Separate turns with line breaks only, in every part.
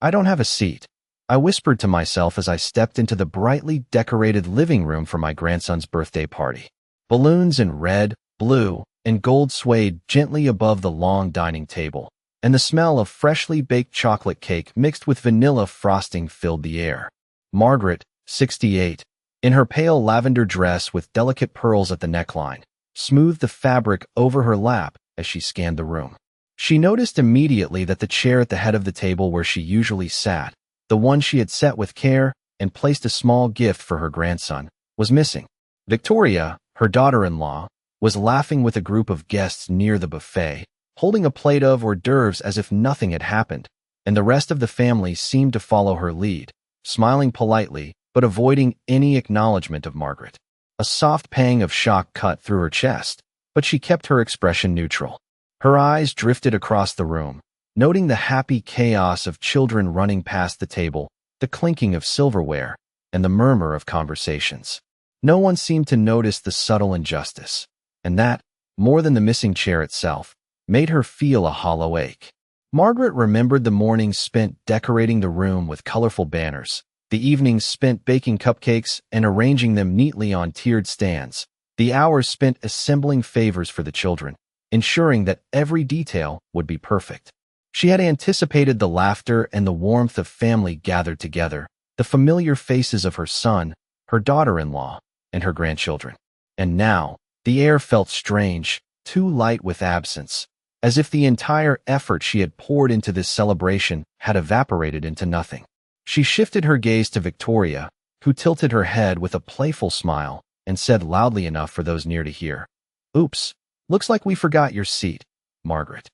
I don't have a seat, I whispered to myself as I stepped into the brightly decorated living room for my grandson's birthday party. Balloons in red, blue, and gold swayed gently above the long dining table, and the smell of freshly baked chocolate cake mixed with vanilla frosting filled the air. Margaret, 68, in her pale lavender dress with delicate pearls at the neckline, smoothed the fabric over her lap as she scanned the room. She noticed immediately that the chair at the head of the table where she usually sat, the one she had set with care and placed a small gift for her grandson, was missing. Victoria, her daughter-in-law, was laughing with a group of guests near the buffet, holding a plate of hors d'oeuvres as if nothing had happened, and the rest of the family seemed to follow her lead, smiling politely but avoiding any acknowledgement of Margaret. A soft pang of shock cut through her chest, but she kept her expression neutral. Her eyes drifted across the room, noting the happy chaos of children running past the table, the clinking of silverware, and the murmur of conversations. No one seemed to notice the subtle injustice, and that, more than the missing chair itself, made her feel a hollow ache. Margaret remembered the mornings spent decorating the room with colorful banners, the evenings spent baking cupcakes and arranging them neatly on tiered stands, the hours spent assembling favors for the children, ensuring that every detail would be perfect. She had anticipated the laughter and the warmth of family gathered together, the familiar faces of her son, her daughter-in-law, and her grandchildren. And now, the air felt strange, too light with absence, as if the entire effort she had poured into this celebration had evaporated into nothing. She shifted her gaze to Victoria, who tilted her head with a playful smile and said loudly enough for those near to hear, "Oops, looks like we forgot your seat, Margaret."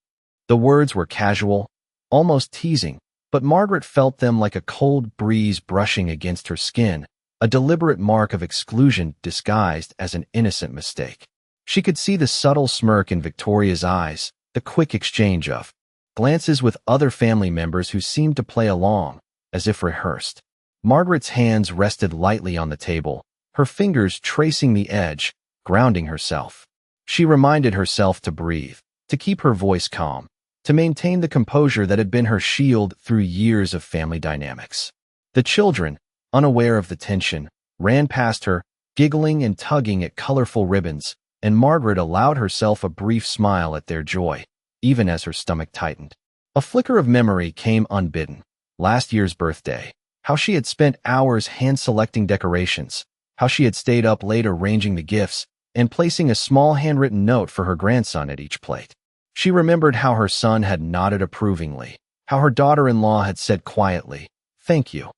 The words were casual, almost teasing, but Margaret felt them like a cold breeze brushing against her skin, a deliberate mark of exclusion disguised as an innocent mistake. She could see the subtle smirk in Victoria's eyes, the quick exchange of glances with other family members who seemed to play along, as if rehearsed. Margaret's hands rested lightly on the table, her fingers tracing the edge, grounding herself. She reminded herself to breathe, to keep her voice calm, to maintain the composure that had been her shield through years of family dynamics. The children, unaware of the tension, ran past her, giggling and tugging at colorful ribbons, and Margaret allowed herself a brief smile at their joy, even as her stomach tightened. A flicker of memory came unbidden. Last year's birthday, how she had spent hours hand-selecting decorations, how she had stayed up late arranging the gifts, and placing a small handwritten note for her grandson at each plate. She remembered how her son had nodded approvingly, how her daughter-in-law had said quietly, "Thank you,"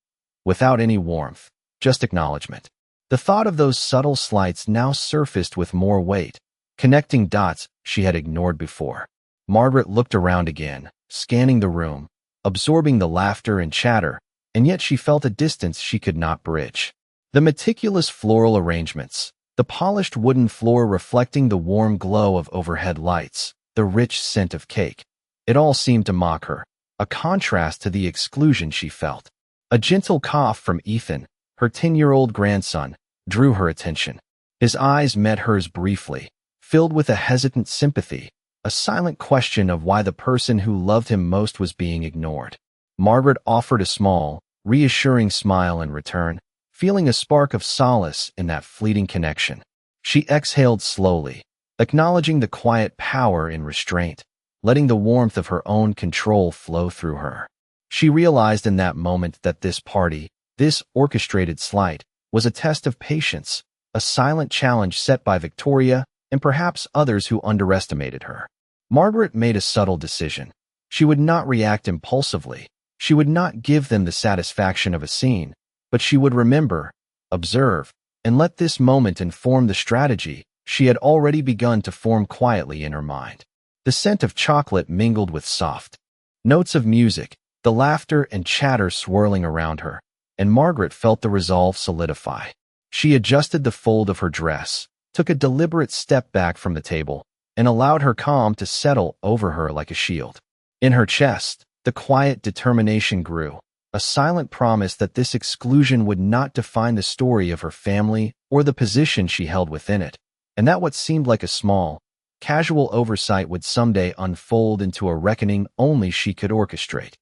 without any warmth, just acknowledgement. The thought of those subtle slights now surfaced with more weight, connecting dots she had ignored before. Margaret looked around again, scanning the room, absorbing the laughter and chatter, and yet she felt a distance she could not bridge. The meticulous floral arrangements, the polished wooden floor reflecting the warm glow of overhead lights, the rich scent of cake, it all seemed to mock her, a contrast to the exclusion she felt. A gentle cough from Ethan, her 10-year-old grandson, drew her attention. His eyes met hers briefly, filled with a hesitant sympathy, a silent question of why the person who loved him most was being ignored. Margaret offered a small, reassuring smile in return, feeling a spark of solace in that fleeting connection. She exhaled slowly, acknowledging the quiet power in restraint, letting the warmth of her own control flow through her. She realized in that moment that this party, this orchestrated slight, was a test of patience, a silent challenge set by Victoria and perhaps others who underestimated her. Margaret made a subtle decision. She would not react impulsively. She would not give them the satisfaction of a scene, but she would remember, observe, and let this moment inform the strategy she had already begun to form quietly in her mind. The scent of chocolate mingled with soft notes of music, the laughter and chatter swirling around her, and Margaret felt the resolve solidify. She adjusted the fold of her dress, took a deliberate step back from the table, and allowed her calm to settle over her like a shield. In her chest, the quiet determination grew, a silent promise that this exclusion would not define the story of her family or the position she held within it, and that what seemed like a small, casual oversight would someday unfold into a reckoning only she could orchestrate.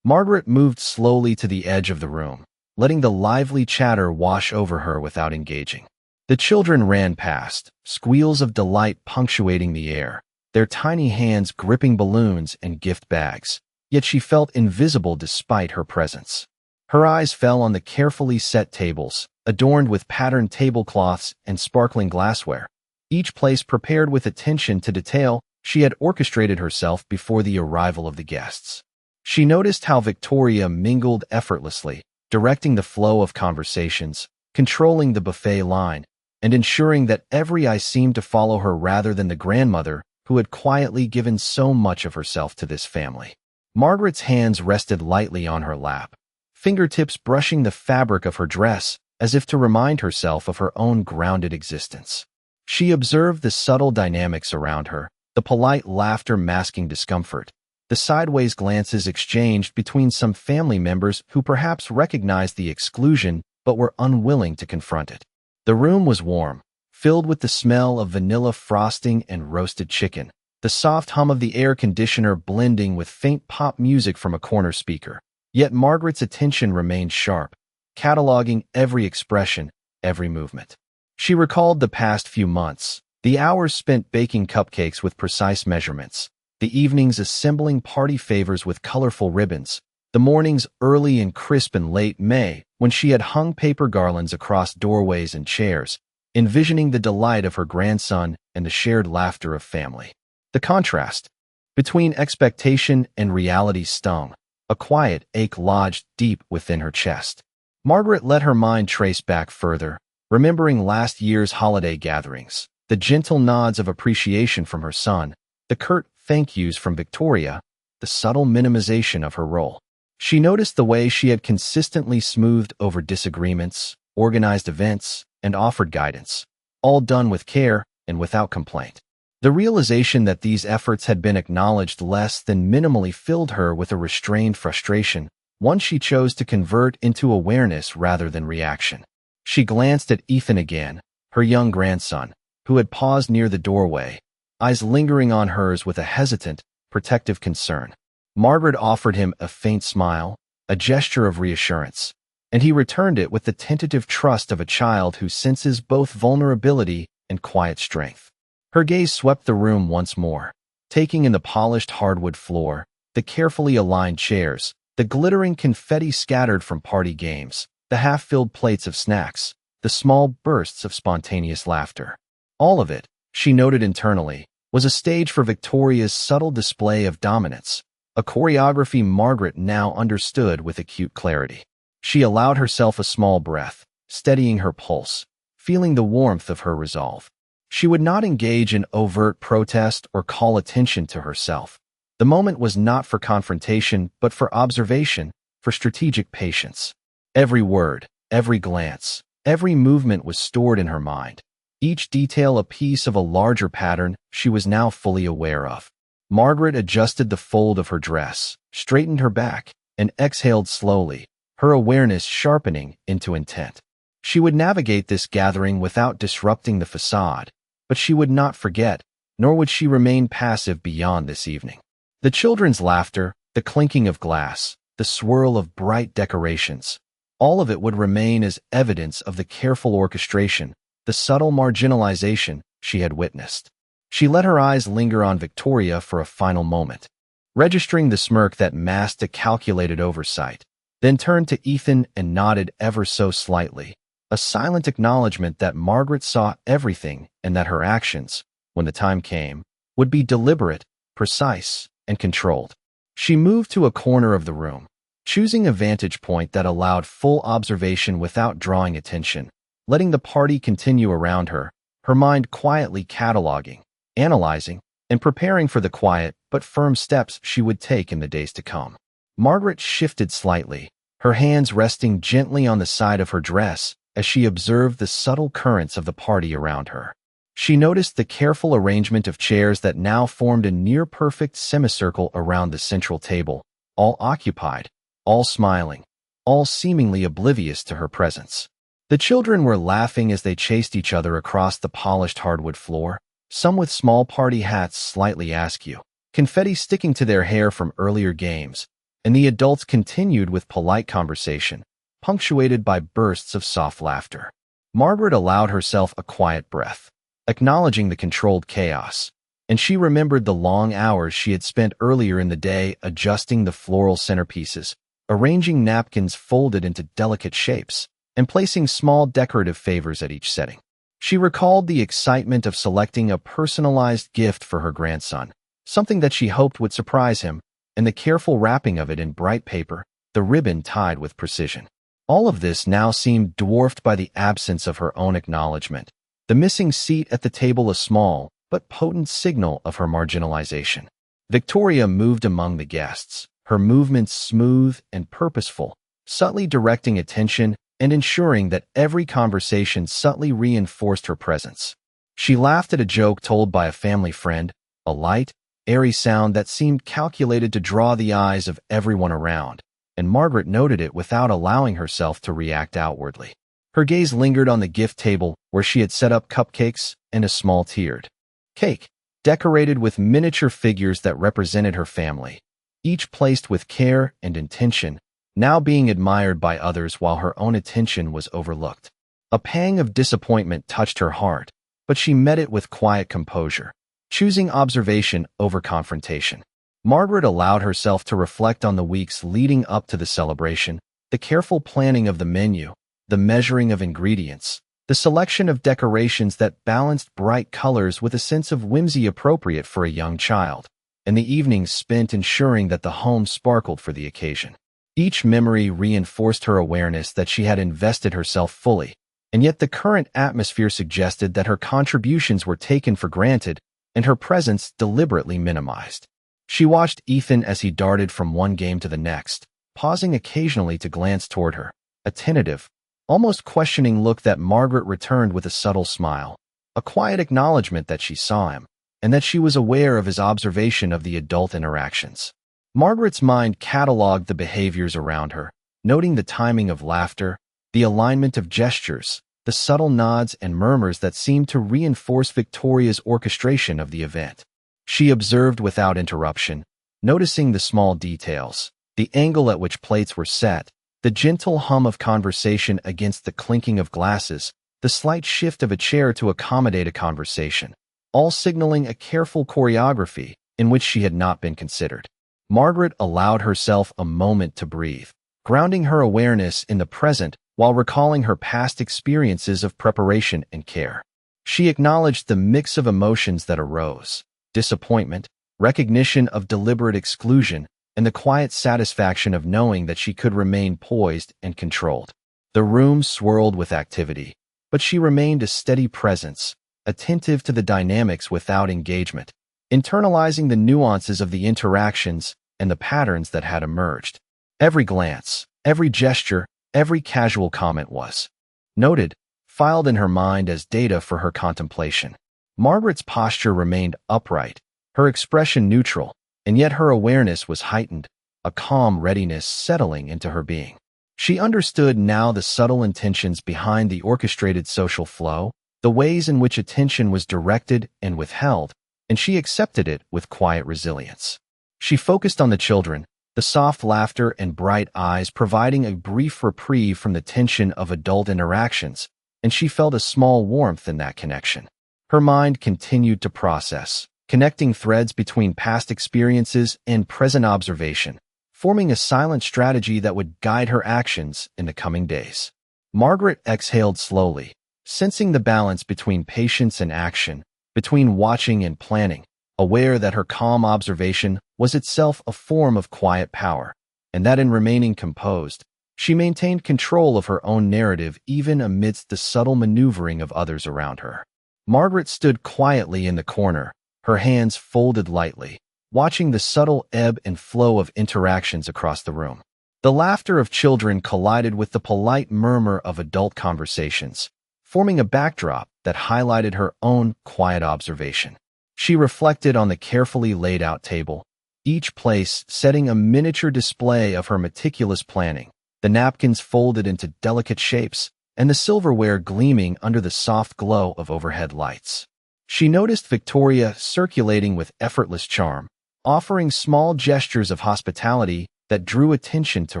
Margaret moved slowly to the edge of the room, letting the lively chatter wash over her without engaging. The children ran past, squeals of delight punctuating the air, their tiny hands gripping balloons and gift bags. Yet she felt invisible despite her presence. Her eyes fell on the carefully set tables, adorned with patterned tablecloths and sparkling glassware. Each place prepared with attention to detail she had orchestrated herself before the arrival of the guests. She noticed how Victoria mingled effortlessly, directing the flow of conversations, controlling the buffet line, and ensuring that every eye seemed to follow her rather than the grandmother who had quietly given so much of herself to this family. Margaret's hands rested lightly on her lap, fingertips brushing the fabric of her dress as if to remind herself of her own grounded existence. She observed the subtle dynamics around her, the polite laughter masking discomfort, the sideways glances exchanged between some family members who perhaps recognized the exclusion but were unwilling to confront it. The room was warm, filled with the smell of vanilla frosting and roasted chicken, the soft hum of the air conditioner blending with faint pop music from a corner speaker. Yet Margaret's attention remained sharp, cataloging every expression, every movement. She recalled the past few months, the hours spent baking cupcakes with precise measurements, the evenings assembling party favors with colorful ribbons, the mornings early and crisp in late May when she had hung paper garlands across doorways and chairs, envisioning the delight of her grandson and the shared laughter of family. The contrast between expectation and reality stung. A quiet ache lodged deep within her chest. Margaret let her mind trace back further, remembering last year's holiday gatherings, the gentle nods of appreciation from her son, the curt thank yous from Victoria, the subtle minimization of her role. She noticed the way she had consistently smoothed over disagreements, organized events, and offered guidance, all done with care and without complaint. The realization that these efforts had been acknowledged less than minimally filled her with a restrained frustration, one she chose to convert into awareness rather than reaction. She glanced at Ethan again, her young grandson, who had paused near the doorway, eyes lingering on hers with a hesitant, protective concern. Margaret offered him a faint smile, a gesture of reassurance, and he returned it with the tentative trust of a child who senses both vulnerability and quiet strength. Her gaze swept the room once more, taking in the polished hardwood floor, the carefully aligned chairs, the glittering confetti scattered from party games, the half-filled plates of snacks, the small bursts of spontaneous laughter. All of it, she noted internally, was a stage for Victoria's subtle display of dominance, a choreography Margaret now understood with acute clarity. She allowed herself a small breath, steadying her pulse, feeling the warmth of her resolve. She would not engage in overt protest or call attention to herself. The moment was not for confrontation, but for observation, for strategic patience. Every word, every glance, every movement was stored in her mind, each detail a piece of a larger pattern she was now fully aware of. Margaret adjusted the fold of her dress, straightened her back, and exhaled slowly, her awareness sharpening into intent. She would navigate this gathering without disrupting the facade, but she would not forget, nor would she remain passive beyond this evening. The children's laughter, the clinking of glass, the swirl of bright decorations, all of it would remain as evidence of the careful orchestration, the subtle marginalization she had witnessed. She let her eyes linger on Victoria for a final moment, registering the smirk that masked a calculated oversight, then turned to Ethan and nodded ever so slightly, a silent acknowledgement that Margaret saw everything and that her actions, when the time came, would be deliberate, precise, and controlled. She moved to a corner of the room, choosing a vantage point that allowed full observation without drawing attention, letting the party continue around her, her mind quietly cataloging, analyzing, and preparing for the quiet but firm steps she would take in the days to come. Margaret shifted slightly, her hands resting gently on the side of her dress as she observed the subtle currents of the party around her. She noticed the careful arrangement of chairs that now formed a near-perfect semicircle around the central table, all occupied, all smiling, all seemingly oblivious to her presence. The children were laughing as they chased each other across the polished hardwood floor, some with small party hats slightly askew, confetti sticking to their hair from earlier games, and the adults continued with polite conversation, punctuated by bursts of soft laughter. Margaret allowed herself a quiet breath, acknowledging the controlled chaos, and she remembered the long hours she had spent earlier in the day adjusting the floral centerpieces, arranging napkins folded into delicate shapes, and placing small decorative favors at each setting. She recalled the excitement of selecting a personalized gift for her grandson, something that she hoped would surprise him, and the careful wrapping of it in bright paper, the ribbon tied with precision. All of this now seemed dwarfed by the absence of her own acknowledgement, the missing seat at the table a small but potent signal of her marginalization. Victoria moved among the guests, her movements smooth and purposeful, subtly directing attention and ensuring that every conversation subtly reinforced her presence. She laughed at a joke told by a family friend, a light, airy sound that seemed calculated to draw the eyes of everyone around, and Margaret noted it without allowing herself to react outwardly. Her gaze lingered on the gift table where she had set up cupcakes and a small tiered cake, decorated with miniature figures that represented her family, each placed with care and intention, now being admired by others while her own attention was overlooked. A pang of disappointment touched her heart, but she met it with quiet composure, choosing observation over confrontation. Margaret allowed herself to reflect on the weeks leading up to the celebration, the careful planning of the menu, the measuring of ingredients, the selection of decorations that balanced bright colors with a sense of whimsy appropriate for a young child, and the evenings spent ensuring that the home sparkled for the occasion. Each memory reinforced her awareness that she had invested herself fully, and yet the current atmosphere suggested that her contributions were taken for granted and her presence deliberately minimized. She watched Ethan as he darted from one game to the next, pausing occasionally to glance toward her, a tentative, almost questioning look that Margaret returned with a subtle smile, a quiet acknowledgement that she saw him, and that she was aware of his observation of the adult interactions. Margaret's mind cataloged the behaviors around her, noting the timing of laughter, the alignment of gestures, the subtle nods and murmurs that seemed to reinforce Victoria's orchestration of the event. She observed without interruption, noticing the small details, the angle at which plates were set, the gentle hum of conversation against the clinking of glasses, the slight shift of a chair to accommodate a conversation, all signaling a careful choreography in which she had not been considered. Margaret allowed herself a moment to breathe, grounding her awareness in the present while recalling her past experiences of preparation and care. She acknowledged the mix of emotions that arose: disappointment, recognition of deliberate exclusion, and the quiet satisfaction of knowing that she could remain poised and controlled. The room swirled with activity, but she remained a steady presence, attentive to the dynamics without engagement, internalizing the nuances of the interactions and the patterns that had emerged. Every glance, every gesture, every casual comment was noted, filed in her mind as data for her contemplation. Margaret's posture remained upright, her expression neutral, and yet her awareness was heightened, a calm readiness settling into her being. She understood now the subtle intentions behind the orchestrated social flow, the ways in which attention was directed and withheld, and she accepted it with quiet resilience. She focused on the children, the soft laughter and bright eyes providing a brief reprieve from the tension of adult interactions, and she felt a small warmth in that connection. Her mind continued to process, connecting threads between past experiences and present observation, forming a silent strategy that would guide her actions in the coming days. Margaret exhaled slowly, sensing the balance between patience and action, between watching and planning, aware that her calm observation was itself a form of quiet power, and that in remaining composed, she maintained control of her own narrative even amidst the subtle maneuvering of others around her. Margaret stood quietly in the corner, her hands folded lightly, watching the subtle ebb and flow of interactions across the room. The laughter of children collided with the polite murmur of adult conversations, forming a backdrop that highlighted her own quiet observation. She reflected on the carefully laid out table, each place setting a miniature display of her meticulous planning, the napkins folded into delicate shapes, and the silverware gleaming under the soft glow of overhead lights. She noticed Victoria circulating with effortless charm, offering small gestures of hospitality that drew attention to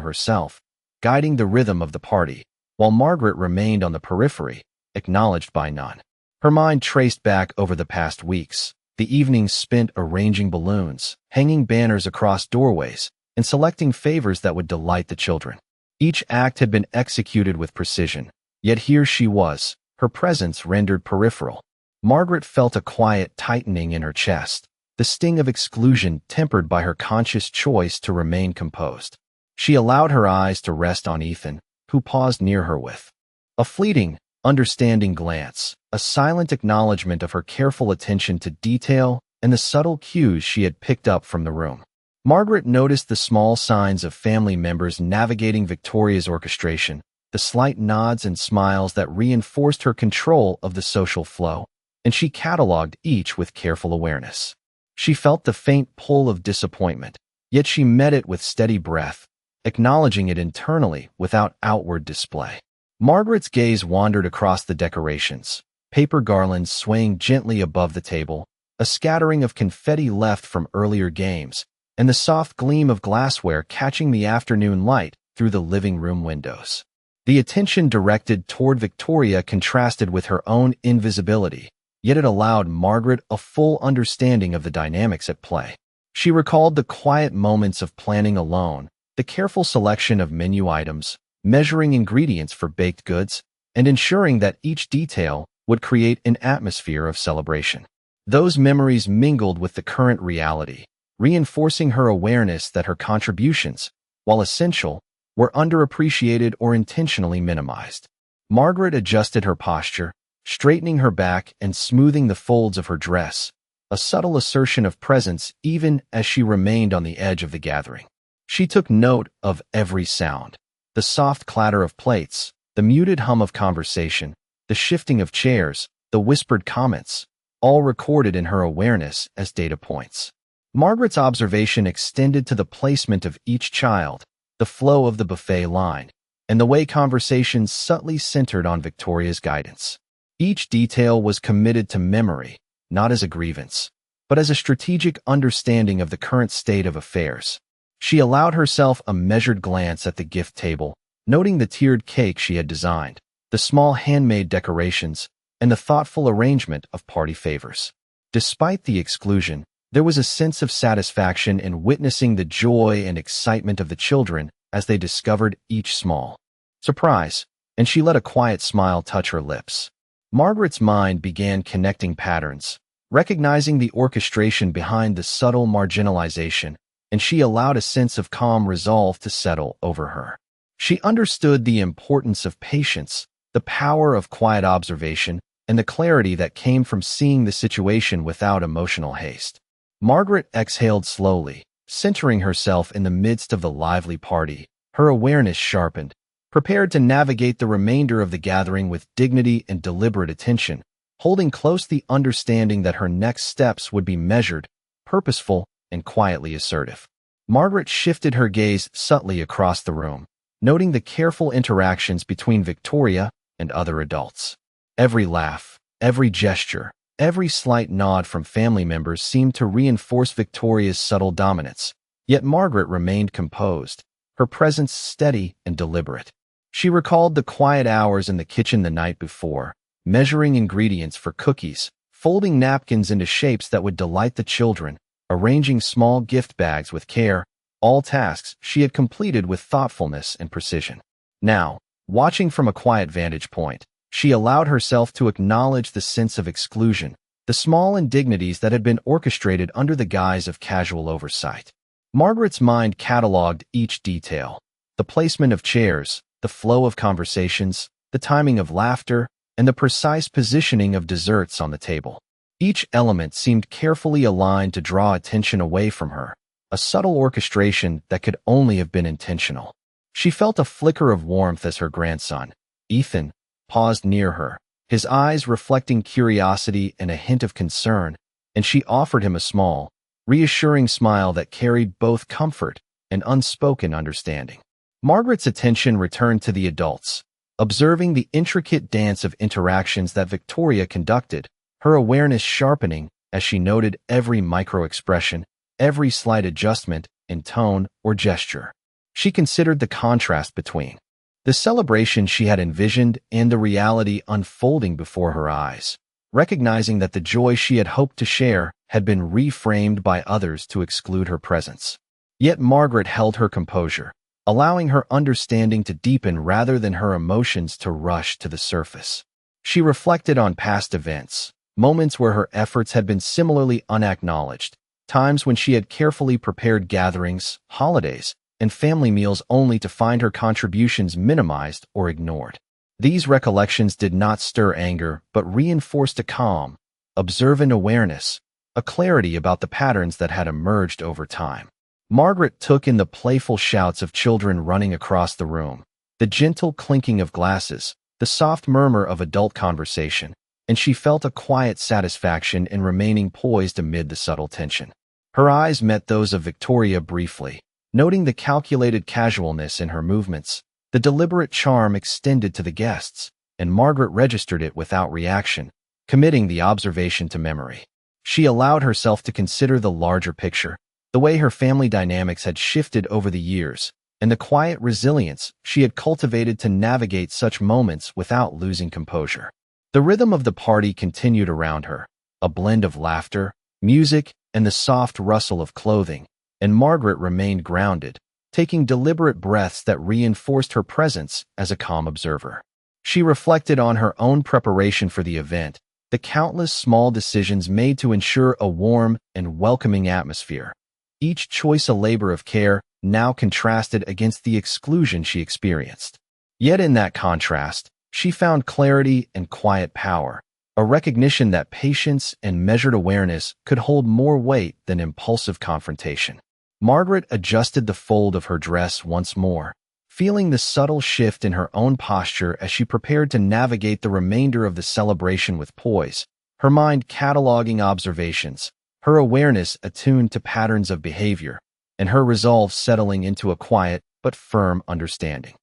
herself, guiding the rhythm of the party, while Margaret remained on the periphery, acknowledged by none. Her mind traced back over the past weeks, the evenings spent arranging balloons, hanging banners across doorways, and selecting favors that would delight the children. Each act had been executed with precision, yet here she was, her presence rendered peripheral. Margaret felt a quiet tightening in her chest, the sting of exclusion tempered by her conscious choice to remain composed. She allowed her eyes to rest on Ethan, who paused near her with a fleeting, understanding glance, a silent acknowledgement of her careful attention to detail and the subtle cues she had picked up from the room. Margaret noticed the small signs of family members navigating Victoria's orchestration, the slight nods and smiles that reinforced her control of the social flow, and she catalogued each with careful awareness. She felt the faint pull of disappointment, yet she met it with steady breath, acknowledging it internally without outward display. Margaret's gaze wandered across the decorations, paper garlands swaying gently above the table, a scattering of confetti left from earlier games, and the soft gleam of glassware catching the afternoon light through the living room windows. The attention directed toward Victoria contrasted with her own invisibility, yet it allowed Margaret a full understanding of the dynamics at play. She recalled the quiet moments of planning alone, the careful selection of menu items, measuring ingredients for baked goods, and ensuring that each detail would create an atmosphere of celebration. Those memories mingled with the current reality, reinforcing her awareness that her contributions, while essential, were underappreciated or intentionally minimized. Margaret adjusted her posture, straightening her back and smoothing the folds of her dress, a subtle assertion of presence even as she remained on the edge of the gathering. She took note of every sound, the soft clatter of plates, the muted hum of conversation, the shifting of chairs, the whispered comments, all recorded in her awareness as data points. Margaret's observation extended to the placement of each child, the flow of the buffet line, and the way conversations subtly centered on Victoria's guidance. Each detail was committed to memory, not as a grievance, but as a strategic understanding of the current state of affairs. She allowed herself a measured glance at the gift table, noting the tiered cake she had designed, the small handmade decorations, and the thoughtful arrangement of party favors. Despite the exclusion, there was a sense of satisfaction in witnessing the joy and excitement of the children as they discovered each small surprise, and she let a quiet smile touch her lips. Margaret's mind began connecting patterns, recognizing the orchestration behind the subtle marginalization, and she allowed a sense of calm resolve to settle over her. She understood the importance of patience, the power of quiet observation, and the clarity that came from seeing the situation without emotional haste. Margaret exhaled slowly, centering herself in the midst of the lively party, her awareness sharpened, prepared to navigate the remainder of the gathering with dignity and deliberate attention, holding close the understanding that her next steps would be measured, purposeful, and quietly assertive. Margaret shifted her gaze subtly across the room, noting the careful interactions between Victoria and other adults. Every laugh, every gesture, every slight nod from family members seemed to reinforce Victoria's subtle dominance, yet Margaret remained composed, her presence steady and deliberate. She recalled the quiet hours in the kitchen the night before, measuring ingredients for cookies, folding napkins into shapes that would delight the children, arranging small gift bags with care, all tasks she had completed with thoughtfulness and precision. Now, watching from a quiet vantage point, she allowed herself to acknowledge the sense of exclusion, the small indignities that had been orchestrated under the guise of casual oversight. Margaret's mind cataloged each detail, the placement of chairs, the flow of conversations, the timing of laughter, and the precise positioning of desserts on the table. Each element seemed carefully aligned to draw attention away from her, a subtle orchestration that could only have been intentional. She felt a flicker of warmth as her grandson, Ethan, paused near her, his eyes reflecting curiosity and a hint of concern, and she offered him a small, reassuring smile that carried both comfort and unspoken understanding. Margaret's attention returned to the adults, observing the intricate dance of interactions that Victoria conducted, her awareness sharpening as she noted every micro-expression, every slight adjustment in tone or gesture. She considered the contrast between the celebration she had envisioned and the reality unfolding before her eyes, recognizing that the joy she had hoped to share had been reframed by others to exclude her presence. Yet Margaret held her composure, allowing her understanding to deepen rather than her emotions to rush to the surface. She reflected on past events, moments where her efforts had been similarly unacknowledged, times when she had carefully prepared gatherings, holidays, and family meals only to find her contributions minimized or ignored. These recollections did not stir anger, but reinforced a calm, observant awareness, a clarity about the patterns that had emerged over time. Margaret took in the playful shouts of children running across the room, the gentle clinking of glasses, the soft murmur of adult conversation, and she felt a quiet satisfaction in remaining poised amid the subtle tension. Her eyes met those of Victoria briefly, noting the calculated casualness in her movements, the deliberate charm extended to the guests, and Margaret registered it without reaction, committing the observation to memory. She allowed herself to consider the larger picture, the way her family dynamics had shifted over the years, and the quiet resilience she had cultivated to navigate such moments without losing composure. The rhythm of the party continued around her, a blend of laughter, music, and the soft rustle of clothing, and Margaret remained grounded, taking deliberate breaths that reinforced her presence as a calm observer. She reflected on her own preparation for the event, the countless small decisions made to ensure a warm and welcoming atmosphere, each choice a labor of care, now contrasted against the exclusion she experienced. Yet in that contrast, she found clarity and quiet power, a recognition that patience and measured awareness could hold more weight than impulsive confrontation. Margaret adjusted the fold of her dress once more, feeling the subtle shift in her own posture as she prepared to navigate the remainder of the celebration with poise, her mind cataloging observations, her awareness attuned to patterns of behavior, and her resolve settling into a quiet but firm understanding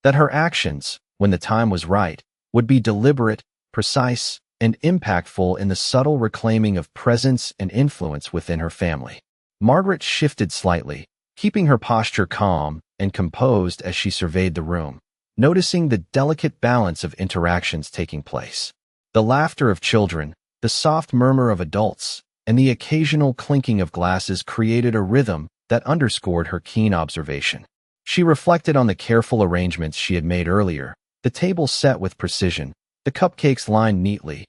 that her actions, when the time was right, would be deliberate, precise, and impactful in the subtle reclaiming of presence and influence within her family. Margaret shifted slightly, keeping her posture calm and composed as she surveyed the room, noticing the delicate balance of interactions taking place. The laughter of children, the soft murmur of adults, and the occasional clinking of glasses created a rhythm that underscored her keen observation. She reflected on the careful arrangements she had made earlier, the table set with precision, the cupcakes lined neatly,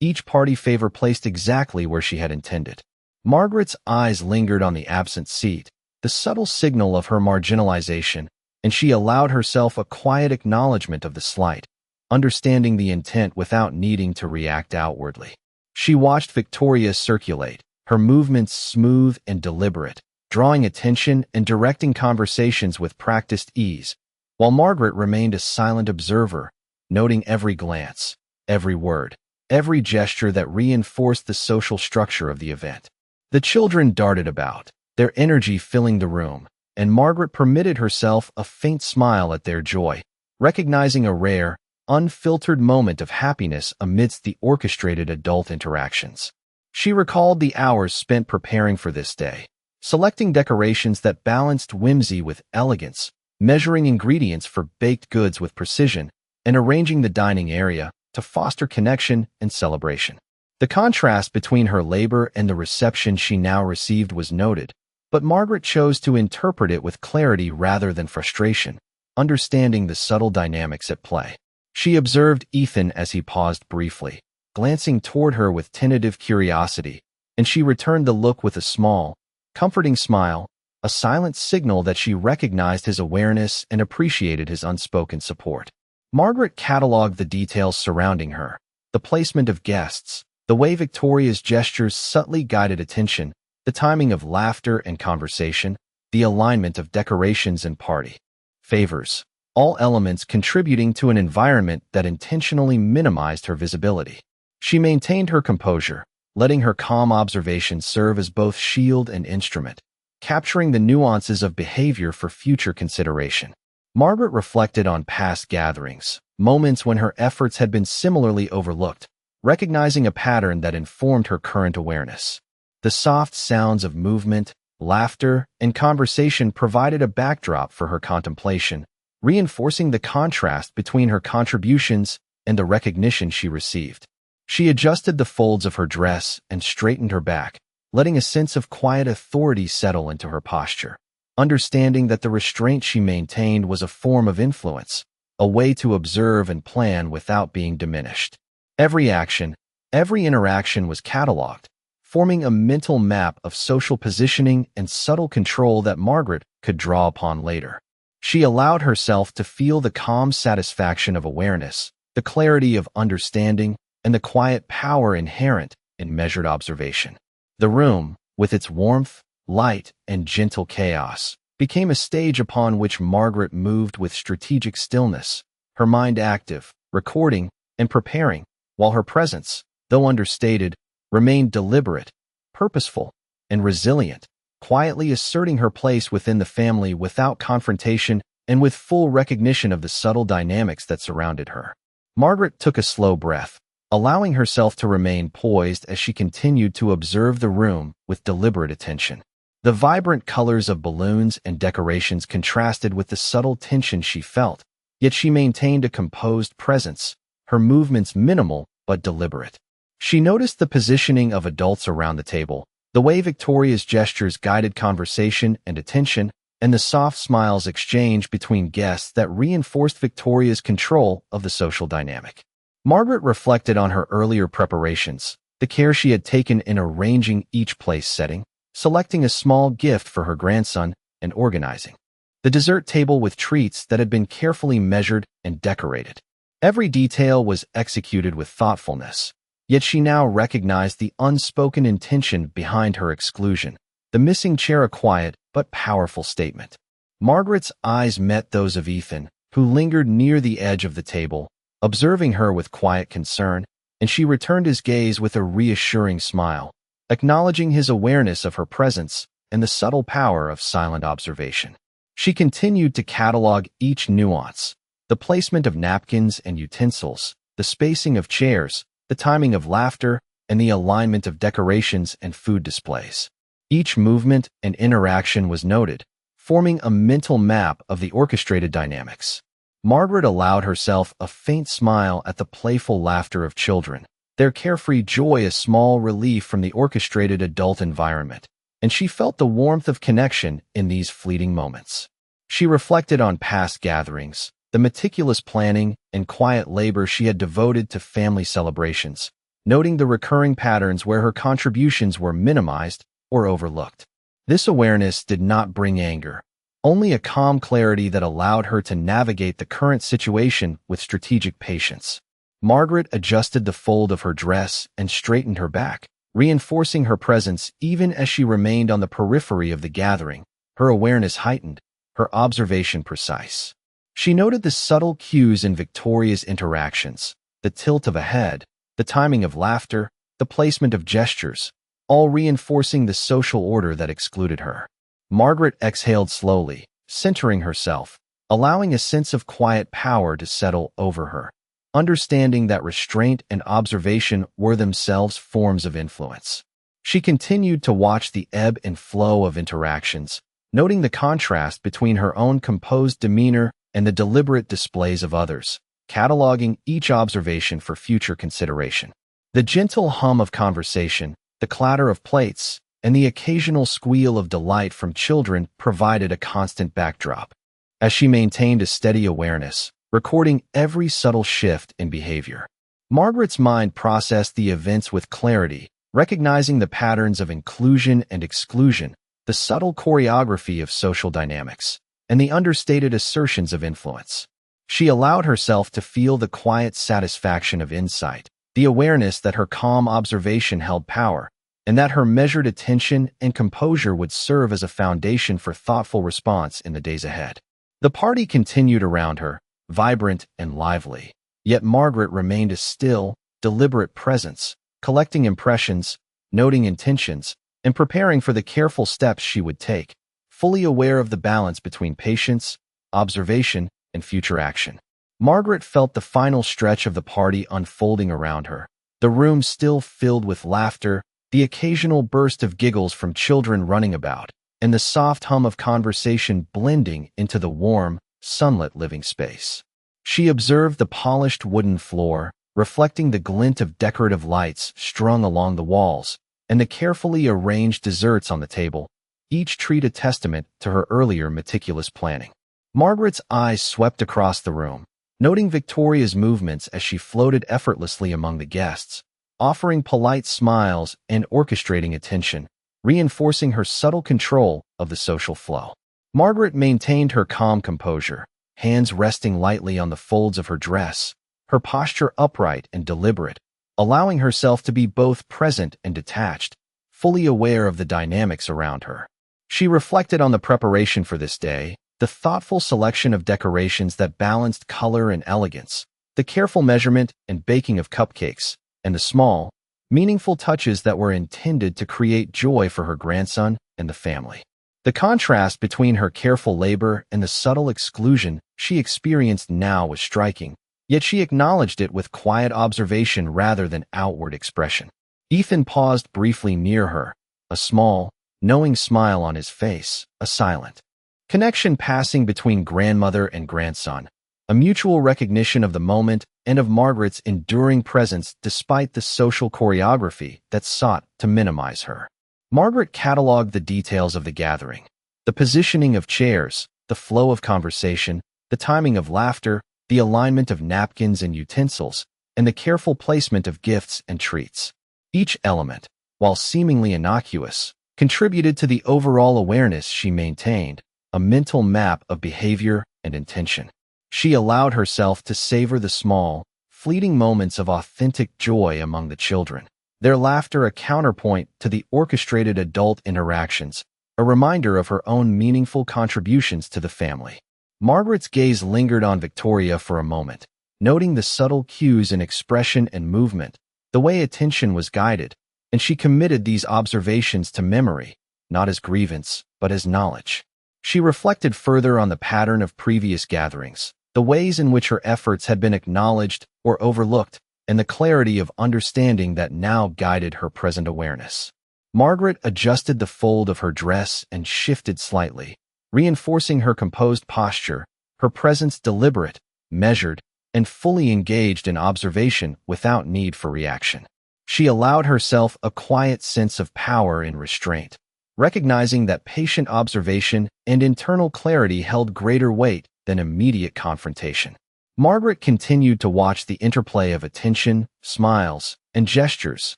each party favor placed exactly where she had intended. Margaret's eyes lingered on the absent seat, the subtle signal of her marginalization, and she allowed herself a quiet acknowledgement of the slight, understanding the intent without needing to react outwardly. She watched Victoria circulate, her movements smooth and deliberate, drawing attention and directing conversations with practiced ease, while Margaret remained a silent observer, noting every glance, every word, every gesture that reinforced the social structure of the event. The children darted about, their energy filling the room, and Margaret permitted herself a faint smile at their joy, recognizing a rare, unfiltered moment of happiness amidst the orchestrated adult interactions. She recalled the hours spent preparing for this day, selecting decorations that balanced whimsy with elegance, measuring ingredients for baked goods with precision, and arranging the dining area to foster connection and celebration. The contrast between her labor and the reception she now received was noted, but Margaret chose to interpret it with clarity rather than frustration, understanding the subtle dynamics at play. She observed Ethan as he paused briefly, glancing toward her with tentative curiosity, and she returned the look with a small, comforting smile, a silent signal that she recognized his awareness and appreciated his unspoken support. Margaret cataloged the details surrounding her, the placement of guests, the way Victoria's gestures subtly guided attention, the timing of laughter and conversation, the alignment of decorations and party favors, all elements contributing to an environment that intentionally minimized her visibility. She maintained her composure, letting her calm observation serve as both shield and instrument, capturing the nuances of behavior for future consideration. Margaret reflected on past gatherings, moments when her efforts had been similarly overlooked, recognizing a pattern that informed her current awareness. The soft sounds of movement, laughter, and conversation provided a backdrop for her contemplation, reinforcing the contrast between her contributions and the recognition she received. She adjusted the folds of her dress and straightened her back, letting a sense of quiet authority settle into her posture. Understanding that the restraint she maintained was a form of influence, a way to observe and plan without being diminished. Every action, every interaction was cataloged, forming a mental map of social positioning and subtle control that Margaret could draw upon later. She allowed herself to feel the calm satisfaction of awareness, the clarity of understanding, and the quiet power inherent in measured observation. The room, with its warmth, light, and gentle chaos, became a stage upon which Margaret moved with strategic stillness, her mind active, recording, and preparing, while her presence, though understated, remained deliberate, purposeful, and resilient, quietly asserting her place within the family without confrontation and with full recognition of the subtle dynamics that surrounded her. Margaret took a slow breath, allowing herself to remain poised as she continued to observe the room with deliberate attention. The vibrant colors of balloons and decorations contrasted with the subtle tension she felt, yet she maintained a composed presence, her movements minimal but deliberate. She noticed the positioning of adults around the table, the way Victoria's gestures guided conversation and attention, and the soft smiles exchanged between guests that reinforced Victoria's control of the social dynamic. Margaret reflected on her earlier preparations, the care she had taken in arranging each place setting, selecting a small gift for her grandson, and organizing the dessert table with treats that had been carefully measured and decorated. Every detail was executed with thoughtfulness, yet she now recognized the unspoken intention behind her exclusion, the missing chair, a quiet but powerful statement. Margaret's eyes met those of Ethan, who lingered near the edge of the table, observing her with quiet concern, and she returned his gaze with a reassuring smile, acknowledging his awareness of her presence and the subtle power of silent observation. She continued to catalog each nuance, the placement of napkins and utensils, the spacing of chairs, the timing of laughter, and the alignment of decorations and food displays. Each movement and interaction was noted, forming a mental map of the orchestrated dynamics. Margaret allowed herself a faint smile at the playful laughter of children, their carefree joy a small relief from the orchestrated adult environment, and she felt the warmth of connection in these fleeting moments. She reflected on past gatherings, the meticulous planning and quiet labor she had devoted to family celebrations, noting the recurring patterns where her contributions were minimized or overlooked. This awareness did not bring anger, only a calm clarity that allowed her to navigate the current situation with strategic patience. Margaret adjusted the fold of her dress and straightened her back, reinforcing her presence even as she remained on the periphery of the gathering, her awareness heightened, her observation precise. She noted the subtle cues in Victoria's interactions, the tilt of a head, the timing of laughter, the placement of gestures, all reinforcing the social order that excluded her. Margaret exhaled slowly, centering herself, allowing a sense of quiet power to settle over her, understanding that restraint and observation were themselves forms of influence. She continued to watch the ebb and flow of interactions, noting the contrast between her own composed demeanor and the deliberate displays of others, cataloging each observation for future consideration. The gentle hum of conversation, the clatter of plates, and the occasional squeal of delight from children provided a constant backdrop. As she maintained a steady awareness, recording every subtle shift in behavior, Margaret's mind processed the events with clarity, recognizing the patterns of inclusion and exclusion, the subtle choreography of social dynamics, and the understated assertions of influence. She allowed herself to feel the quiet satisfaction of insight, the awareness that her calm observation held power, and that her measured attention and composure would serve as a foundation for thoughtful response in the days ahead. The party continued around her, vibrant and lively, yet Margaret remained a still, deliberate presence, collecting impressions, noting intentions, and preparing for the careful steps she would take, fully aware of the balance between patience, observation, and future action. Margaret felt the final stretch of the party unfolding around her, the room still filled with laughter, the occasional burst of giggles from children running about, and the soft hum of conversation blending into the warm, sunlit living space. She observed the polished wooden floor, reflecting the glint of decorative lights strung along the walls, and the carefully arranged desserts on the table, each treat a testament to her earlier meticulous planning. Margaret's eyes swept across the room, noting Victoria's movements as she floated effortlessly among the guests, offering polite smiles and orchestrating attention, reinforcing her subtle control of the social flow. Margaret maintained her calm composure, hands resting lightly on the folds of her dress, her posture upright and deliberate, allowing herself to be both present and detached, fully aware of the dynamics around her. She reflected on the preparation for this day, the thoughtful selection of decorations that balanced color and elegance, the careful measurement and baking of cupcakes, and the small, meaningful touches that were intended to create joy for her grandson and the family. The contrast between her careful labor and the subtle exclusion she experienced now was striking, yet she acknowledged it with quiet observation rather than outward expression. Ethan paused briefly near her, a small, knowing smile on his face, a silent connection passing between grandmother and grandson, a mutual recognition of the moment and of Margaret's enduring presence despite the social choreography that sought to minimize her. Margaret cataloged the details of the gathering, the positioning of chairs, the flow of conversation, the timing of laughter, the alignment of napkins and utensils, and the careful placement of gifts and treats. Each element, while seemingly innocuous, contributed to the overall awareness she maintained, a mental map of behavior and intention. She allowed herself to savor the small, fleeting moments of authentic joy among the children, their laughter a counterpoint to the orchestrated adult interactions, a reminder of her own meaningful contributions to the family. Margaret's gaze lingered on Victoria for a moment, noting the subtle cues in expression and movement, the way attention was guided, and she committed these observations to memory, not as grievance, but as knowledge. She reflected further on the pattern of previous gatherings, the ways in which her efforts had been acknowledged or overlooked, and the clarity of understanding that now guided her present awareness. Margaret adjusted the fold of her dress and shifted slightly, reinforcing her composed posture, her presence deliberate, measured, and fully engaged in observation without need for reaction. She allowed herself a quiet sense of power and restraint, recognizing that patient observation and internal clarity held greater weight than immediate confrontation. Margaret continued to watch the interplay of attention, smiles, and gestures,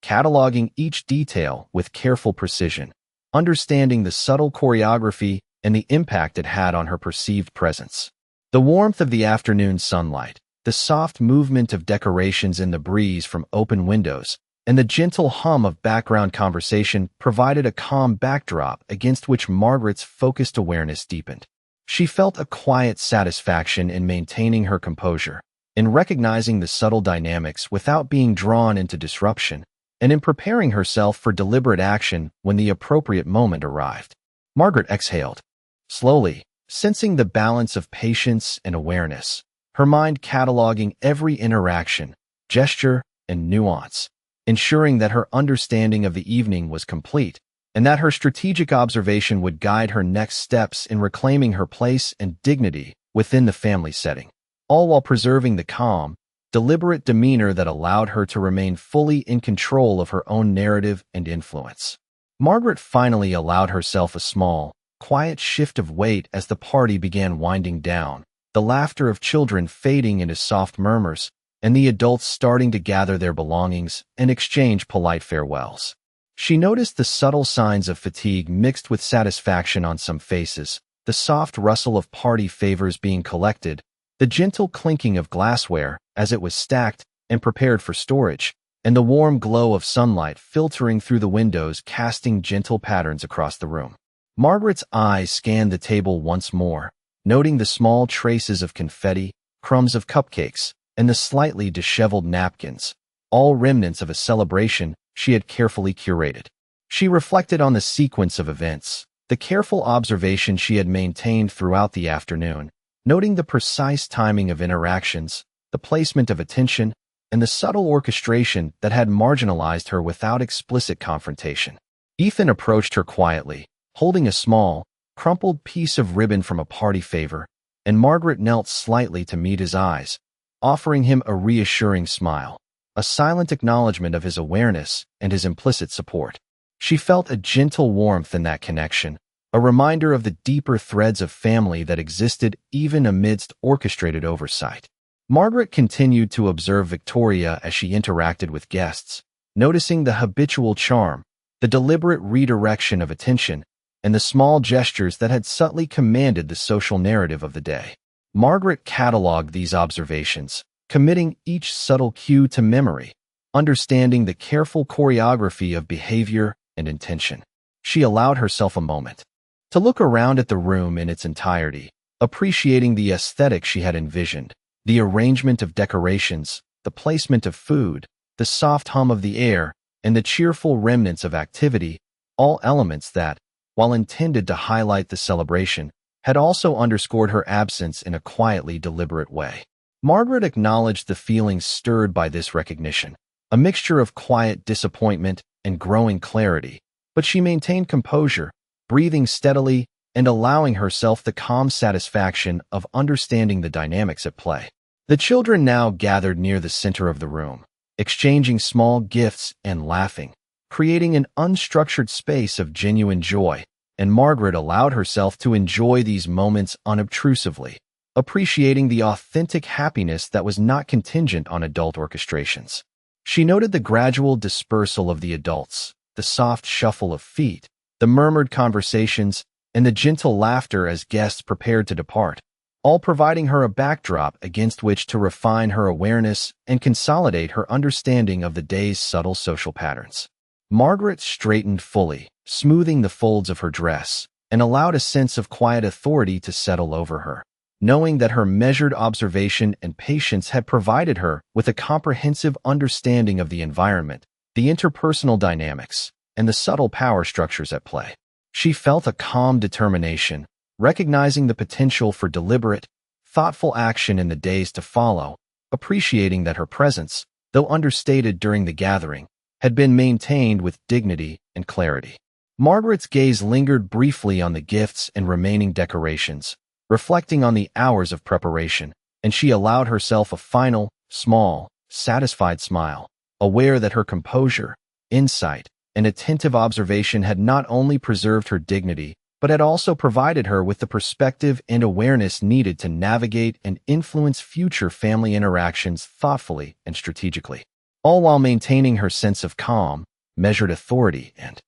cataloging each detail with careful precision, understanding the subtle choreography and the impact it had on her perceived presence. The warmth of the afternoon sunlight, the soft movement of decorations in the breeze from open windows, and the gentle hum of background conversation provided a calm backdrop against which Margaret's focused awareness deepened. She felt a quiet satisfaction in maintaining her composure, in recognizing the subtle dynamics without being drawn into disruption, and in preparing herself for deliberate action when the appropriate moment arrived. Margaret exhaled, slowly, sensing the balance of patience and awareness, her mind cataloging every interaction, gesture, and nuance, ensuring that her understanding of the evening was complete, and that her strategic observation would guide her next steps in reclaiming her place and dignity within the family setting, all while preserving the calm, deliberate demeanor that allowed her to remain fully in control of her own narrative and influence. Margaret finally allowed herself a small, quiet shift of weight as the party began winding down, the laughter of children fading into soft murmurs, and the adults starting to gather their belongings and exchange polite farewells. She noticed the subtle signs of fatigue mixed with satisfaction on some faces, the soft rustle of party favors being collected, the gentle clinking of glassware as it was stacked and prepared for storage, and the warm glow of sunlight filtering through the windows casting gentle patterns across the room. Margaret's eyes scanned the table once more, noting the small traces of confetti, crumbs of cupcakes, and the slightly disheveled napkins, all remnants of a celebration she had carefully curated. She reflected on the sequence of events, the careful observation she had maintained throughout the afternoon, noting the precise timing of interactions, the placement of attention, and the subtle orchestration that had marginalized her without explicit confrontation. Ethan approached her quietly, holding a small, crumpled piece of ribbon from a party favor, and Margaret knelt slightly to meet his eyes, offering him a reassuring smile, a silent acknowledgement of his awareness and his implicit support. She felt a gentle warmth in that connection, a reminder of the deeper threads of family that existed even amidst orchestrated oversight. Margaret continued to observe Victoria as she interacted with guests, noticing the habitual charm, the deliberate redirection of attention, and the small gestures that had subtly commanded the social narrative of the day. Margaret cataloged these observations, committing each subtle cue to memory, understanding the careful choreography of behavior and intention. She allowed herself a moment to look around at the room in its entirety, appreciating the aesthetic she had envisioned, the arrangement of decorations, the placement of food, the soft hum of the air, and the cheerful remnants of activity, all elements that, while intended to highlight the celebration, had also underscored her absence in a quietly deliberate way. Margaret acknowledged the feelings stirred by this recognition, a mixture of quiet disappointment and growing clarity, but she maintained composure, breathing steadily and allowing herself the calm satisfaction of understanding the dynamics at play. The children now gathered near the center of the room, exchanging small gifts and laughing, creating an unstructured space of genuine joy, and Margaret allowed herself to enjoy these moments unobtrusively, appreciating the authentic happiness that was not contingent on adult orchestrations. She noted the gradual dispersal of the adults, the soft shuffle of feet, the murmured conversations, and the gentle laughter as guests prepared to depart, all providing her a backdrop against which to refine her awareness and consolidate her understanding of the day's subtle social patterns. Margaret straightened fully, smoothing the folds of her dress, and allowed a sense of quiet authority to settle over her, knowing that her measured observation and patience had provided her with a comprehensive understanding of the environment, the interpersonal dynamics, and the subtle power structures at play. She felt a calm determination, recognizing the potential for deliberate, thoughtful action in the days to follow, appreciating that her presence, though understated during the gathering, had been maintained with dignity and clarity. Margaret's gaze lingered briefly on the gifts and remaining decorations, reflecting on the hours of preparation, and she allowed herself a final, small, satisfied smile, aware that her composure, insight, and attentive observation had not only preserved her dignity, but had also provided her with the perspective and awareness needed to navigate and influence future family interactions thoughtfully and strategically, all while maintaining her sense of calm, measured authority, and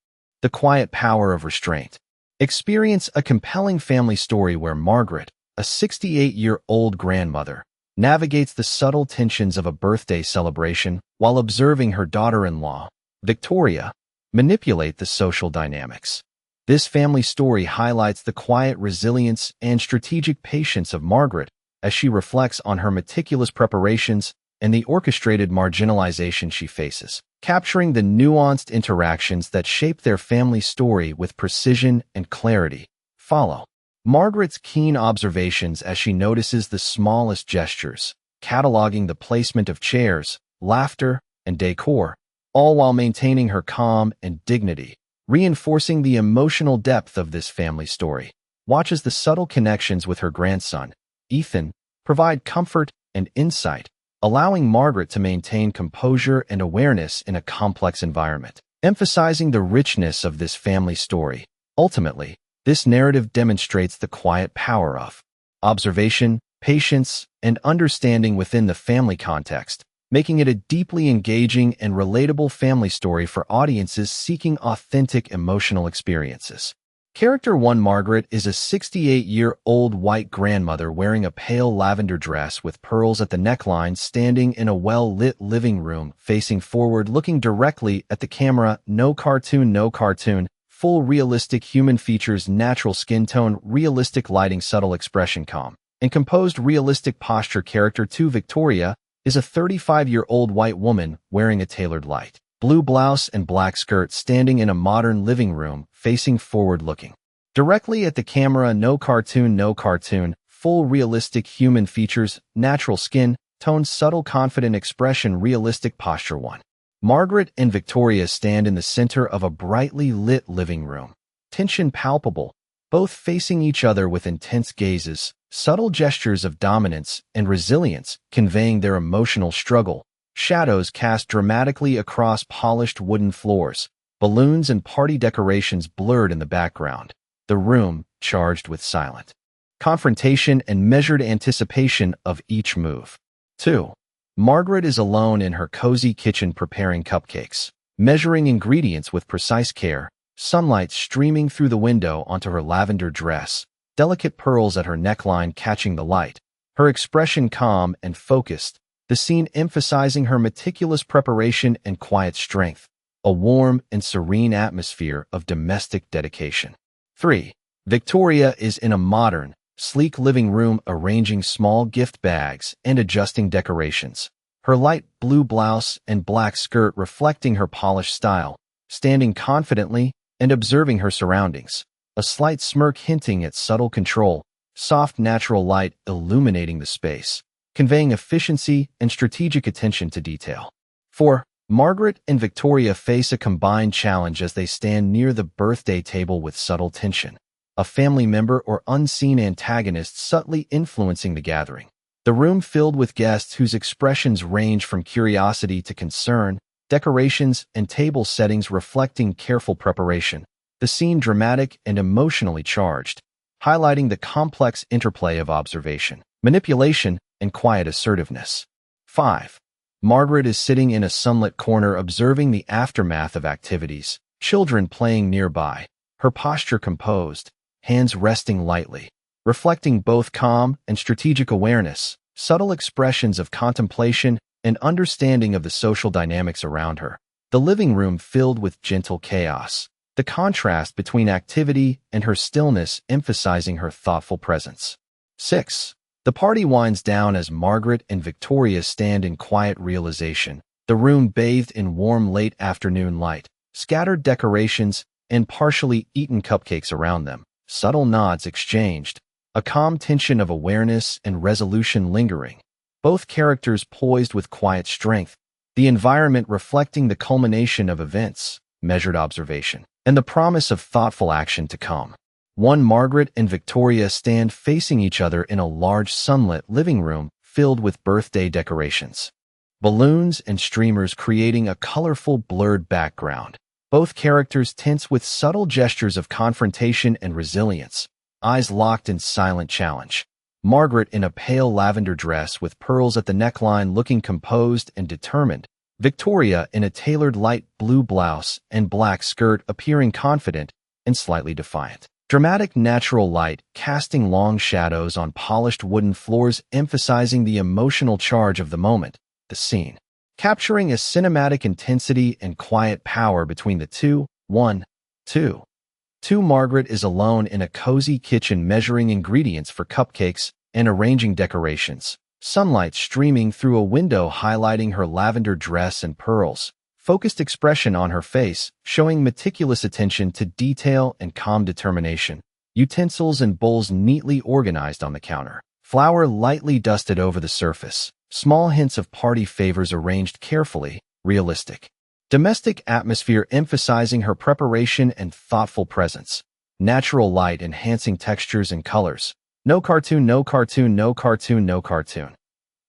the quiet power of restraint. Experience a compelling family story where Margaret, a 68-year-old grandmother, navigates the subtle tensions of a birthday celebration while observing her daughter-in-law, Victoria, manipulate the social dynamics. This family story highlights the quiet resilience and strategic patience of Margaret as she reflects on her meticulous preparations and the orchestrated marginalization she faces, capturing the nuanced interactions that shape their family story with precision and clarity. Follow Margaret's keen observations as she notices the smallest gestures, cataloging the placement of chairs, laughter, and decor, all while maintaining her calm and dignity, reinforcing the emotional depth of this family story. Watch as the subtle connections with her grandson, Ethan, provide comfort and insight, allowing Margaret to maintain composure and awareness in a complex environment, emphasizing the richness of this family story. Ultimately, this narrative demonstrates the quiet power of observation, patience, and understanding within the family context, making it a deeply engaging and relatable family story for audiences seeking authentic emotional experiences. Character 1 Margaret is a 68-year-old white grandmother wearing a pale lavender dress with pearls at the neckline, standing in a well-lit living room, facing forward, looking directly at the camera. No cartoon, full realistic human features, natural skin tone, realistic lighting, subtle expression, calm and composed, realistic posture. Character 2 Victoria is a 35-year-old white woman wearing a tailored light blue blouse and black skirt, standing in a modern living room, facing forward, looking directly at the camera. No cartoon, full realistic human features, natural skin tone, subtle confident expression, realistic posture. 1. Margaret and Victoria stand in the center of a brightly lit living room, tension palpable, both facing each other with intense gazes, subtle gestures of dominance and resilience conveying their emotional struggle, shadows cast dramatically across polished wooden floors, balloons and party decorations blurred in the background, the room charged with silent confrontation and measured anticipation of each move. 2. Margaret is alone in her cozy kitchen preparing cupcakes, measuring ingredients with precise care, sunlight streaming through the window onto her lavender dress, delicate pearls at her neckline catching the light, her expression calm and focused, the scene emphasizing her meticulous preparation and quiet strength, a warm and serene atmosphere of domestic dedication. 3. Victoria is in a modern, sleek living room arranging small gift bags and adjusting decorations, her light blue blouse and black skirt reflecting her polished style, standing confidently and observing her surroundings, a slight smirk hinting at subtle control, soft natural light illuminating the space, conveying efficiency and strategic attention to detail. 4. Margaret and Victoria face a combined challenge as they stand near the birthday table with subtle tension, a family member or unseen antagonist subtly influencing the gathering. The room filled with guests whose expressions range from curiosity to concern, decorations and table settings reflecting careful preparation, the scene dramatic and emotionally charged, highlighting the complex interplay of observation, manipulation, and quiet assertiveness. 5. Margaret is sitting in a sunlit corner observing the aftermath of activities, children playing nearby, her posture composed, hands resting lightly, reflecting both calm and strategic awareness, subtle expressions of contemplation and understanding of the social dynamics around her. The living room filled with gentle chaos, the contrast between activity and her stillness emphasizing her thoughtful presence. 6. The party winds down as Margaret and Victoria stand in quiet realization, the room bathed in warm late afternoon light, scattered decorations, and partially eaten cupcakes around them, subtle nods exchanged, a calm tension of awareness and resolution lingering, both characters poised with quiet strength, the environment reflecting the culmination of events, measured observation, and the promise of thoughtful action to come. 1. Margaret and Victoria stand facing each other in a large sunlit living room filled with birthday decorations, balloons and streamers creating a colorful blurred background. Both characters tense with subtle gestures of confrontation and resilience, eyes locked in silent challenge. Margaret in a pale lavender dress with pearls at the neckline looking composed and determined, Victoria in a tailored light blue blouse and black skirt appearing confident and slightly defiant. Dramatic natural light casting long shadows on polished wooden floors emphasizing the emotional charge of the moment, the scene, capturing a cinematic intensity and quiet power between the two. 1. 2. Margaret is alone in a cozy kitchen measuring ingredients for cupcakes and arranging decorations, sunlight streaming through a window highlighting her lavender dress and pearls, focused expression on her face, showing meticulous attention to detail and calm determination, utensils and bowls neatly organized on the counter, flour lightly dusted over the surface, small hints of party favors arranged carefully, realistic. Domestic atmosphere emphasizing her preparation and thoughtful presence, natural light enhancing textures and colors. No cartoon, no cartoon, no cartoon, no cartoon.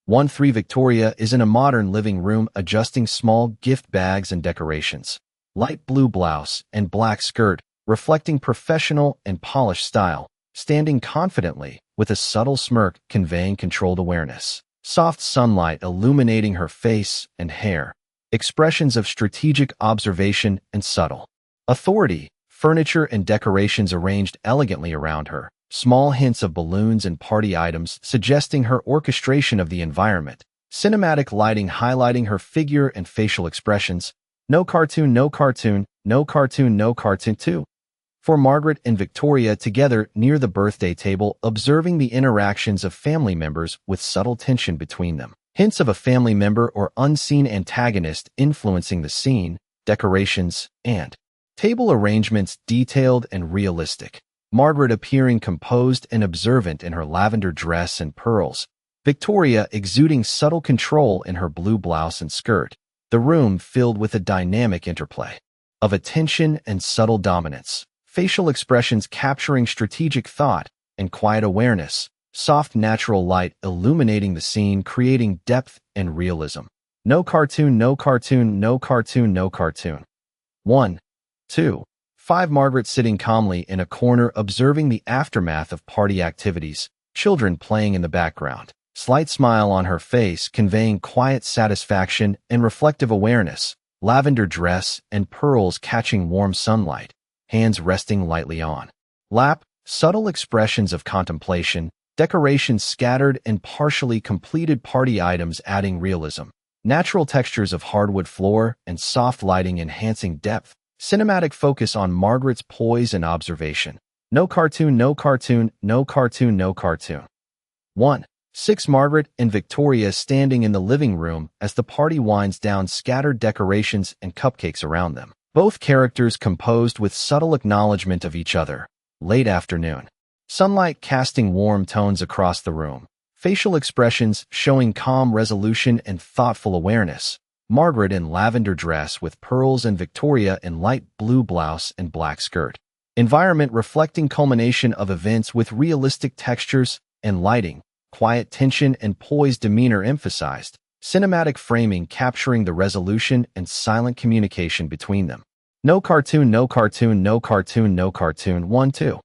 1. 3. Victoria is in a modern living room adjusting small gift bags and decorations, light blue blouse and black skirt reflecting professional and polished style, standing confidently with a subtle smirk conveying controlled awareness, soft sunlight illuminating her face and hair, expressions of strategic observation and subtle authority, furniture and decorations arranged elegantly around her, small hints of balloons and party items suggesting her orchestration of the environment, cinematic lighting highlighting her figure and facial expressions. No cartoon, no cartoon, no cartoon, no cartoon. 2. For Margaret and Victoria together near the birthday table observing the interactions of family members with subtle tension between them, hints of a family member or unseen antagonist influencing the scene, decorations, and table arrangements detailed and realistic. Margaret appearing composed and observant in her lavender dress and pearls, Victoria exuding subtle control in her blue blouse and skirt, the room filled with a dynamic interplay of attention and subtle dominance, facial expressions capturing strategic thought and quiet awareness, soft natural light illuminating the scene, creating depth and realism. No cartoon, no cartoon, no cartoon, no cartoon. 1, 2, 5. Margaret sitting calmly in a corner observing the aftermath of party activities, children playing in the background. Slight smile on her face conveying quiet satisfaction and reflective awareness, lavender dress and pearls catching warm sunlight, hands resting lightly on lap, subtle expressions of contemplation, decorations scattered and partially completed party items adding realism, natural textures of hardwood floor and soft lighting enhancing depth, cinematic focus on Margaret's poise and observation. No cartoon, no cartoon, no cartoon, no cartoon. 1, 6. Margaret and Victoria standing in the living room as the party winds down, scattered decorations and cupcakes around them. Both characters composed with subtle acknowledgement of each other. Late afternoon. Sunlight casting warm tones across the room. Facial expressions showing calm resolution and thoughtful awareness. Margaret in lavender dress with pearls and Victoria in light blue blouse and black skirt. Environment reflecting culmination of events with realistic textures and lighting. Quiet tension and poised demeanor emphasized. Cinematic framing capturing the resolution and silent communication between them. No cartoon, no cartoon, no cartoon, no cartoon. 1, 2.